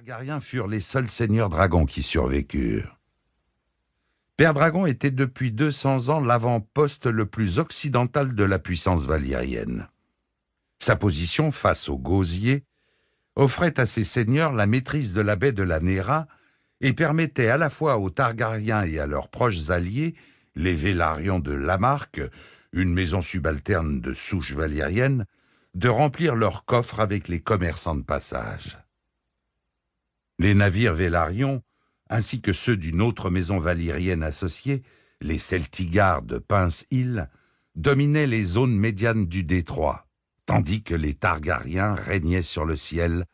Targaryens furent les seuls seigneurs dragons qui survécurent. Père Dragon était depuis 200 ans l'avant-poste le plus occidental de la puissance valyrienne. Sa position face aux gosiers offrait à ses seigneurs la maîtrise de la baie de la Nera et permettait à la fois aux Targaryens et à leurs proches alliés, les Vélarions de Lamarck, une maison subalterne de souche valyrienne, de remplir leurs coffres avec les commerçants de passage. Les navires Vélarions, ainsi que ceux d'une autre maison valyrienne associée, les Celtigars de Pince Hill, dominaient les zones médianes du détroit, tandis que les Targaryens régnaient sur le ciel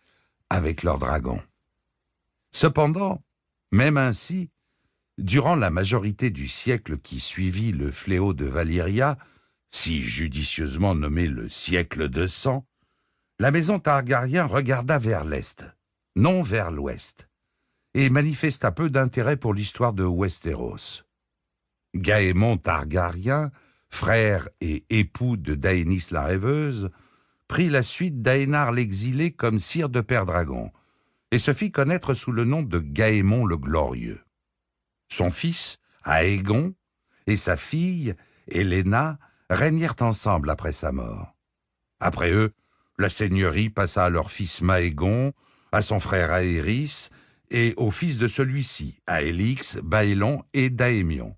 avec leurs dragons. Cependant, même ainsi, durant la majorité du siècle qui suivit le fléau de Valyria, si judicieusement nommé le siècle de sang, la maison Targaryen regarda vers l'est, non vers l'ouest, et manifesta peu d'intérêt pour l'histoire de Westeros. Gaémon Targaryen, frère et époux de Daenys la Rêveuse, prit la suite d'Aénar l'exilé comme sire de Père Dragon, et se fit connaître sous le nom de Gaémon le Glorieux. Son fils, Aégon, et sa fille, Héléna, régnèrent ensemble après sa mort. Après eux, la seigneurie passa à leur fils Maégon, à son frère Aérys, et au fils de celui-ci, à Élix, Baélon et Daémion.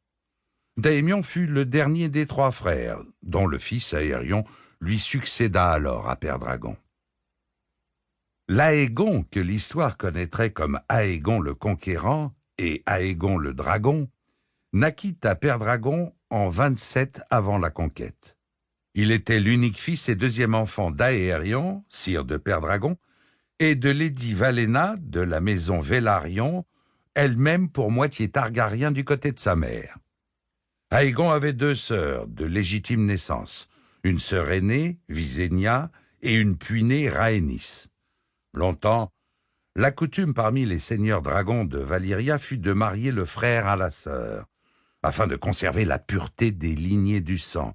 Daémion fut le dernier des trois frères, dont le fils Aérion lui succéda alors à Père Dragon. L'Aégon, que l'histoire connaîtrait comme Aégon le Conquérant et Aégon le Dragon, naquit à Père Dragon en 27 avant la conquête. Il était l'unique fils et deuxième enfant d'Aérion, sire de Père Dragon, et de Lady Valéna de la maison Vélarion, elle-même pour moitié Targaryen du côté de sa mère. Aégon avait deux sœurs de légitime naissance, une sœur aînée, Visenya, et une puînée, Rhaenys. Longtemps, la coutume parmi les seigneurs dragons de Valyria fut de marier le frère à la sœur, afin de conserver la pureté des lignées du sang.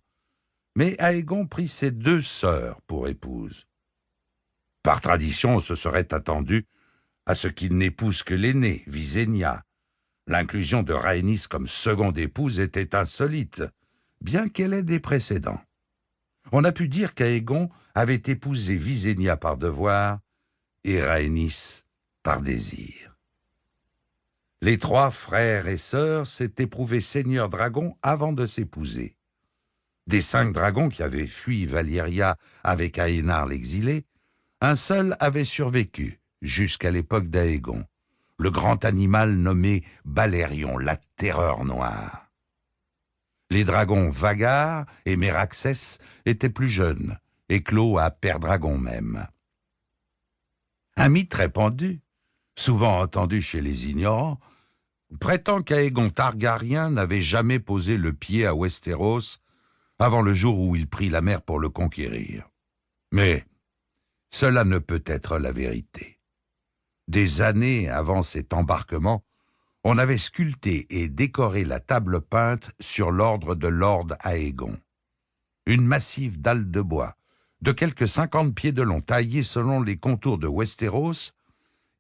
Mais Aégon prit ses deux sœurs pour épouses. Par tradition, on se serait attendu à ce qu'il n'épouse que l'aînée, Visenya. L'inclusion de Rhaenys comme seconde épouse était insolite, bien qu'elle ait des précédents. On a pu dire qu'Aégon avait épousé Visenya par devoir et Rhaenys par désir. Les trois frères et sœurs s'étaient prouvés seigneurs dragons avant de s'épouser. Des 5 dragons qui avaient fui Valyria avec Aénar l'exilé, un seul avait survécu jusqu'à l'époque d'Aégon, le grand animal nommé Balerion, la terreur noire. Les dragons Vhagar et Méraxès étaient plus jeunes, éclos à Père Dragon même. Un mythe répandu, souvent entendu chez les ignorants, prétend qu'Aégon Targaryen n'avait jamais posé le pied à Westeros avant le jour où il prit la mer pour le conquérir. Mais cela ne peut être la vérité. Des années avant cet embarquement, on avait sculpté et décoré la table peinte sur l'ordre de Lord Aégon. Une massive dalle de bois, de quelques 50 pieds de long, taillée selon les contours de Westeros,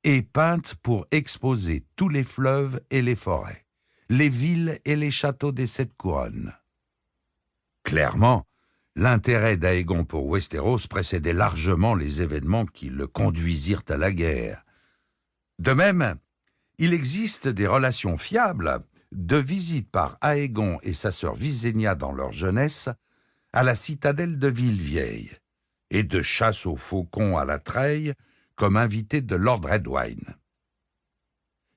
et peinte pour exposer tous les fleuves et les forêts, les villes et les châteaux des 7 couronnes. Clairement, l'intérêt d'Aégon pour Westeros précédait largement les événements qui le conduisirent à la guerre. De même, il existe des relations fiables de visite par Aégon et sa sœur Visenya dans leur jeunesse à la citadelle de Villevieille et de chasse aux faucons à la treille comme invité de Lord Redwyne.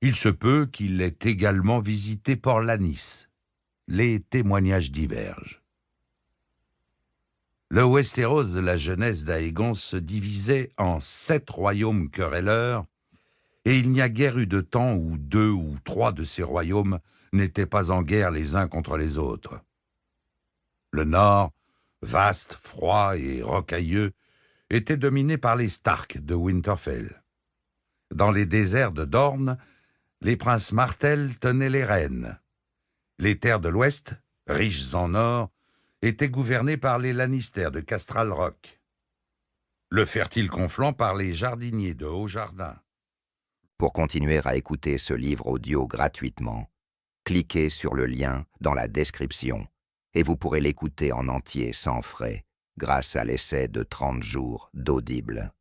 Il se peut qu'il ait également visité Port-Lannis. Les témoignages divergent. Le Westeros de la jeunesse d'Aégon se divisait en 7 royaumes querelleurs, et il n'y a guère eu de temps où 2 ou 3 de ces royaumes n'étaient pas en guerre les uns contre les autres. Le nord, vaste, froid et rocailleux, était dominé par les Stark de Winterfell. Dans les déserts de Dorne, les princes Martell tenaient les rênes. Les terres de l'Ouest, riches en or, étaient gouvernées par les Lannister de Castral Rock. Le fertile conflant par les jardiniers de Haut-Jardin. Pour continuer à écouter ce livre audio gratuitement, cliquez sur le lien dans la description et vous pourrez l'écouter en entier sans frais grâce à l'essai de 30 jours d'Audible.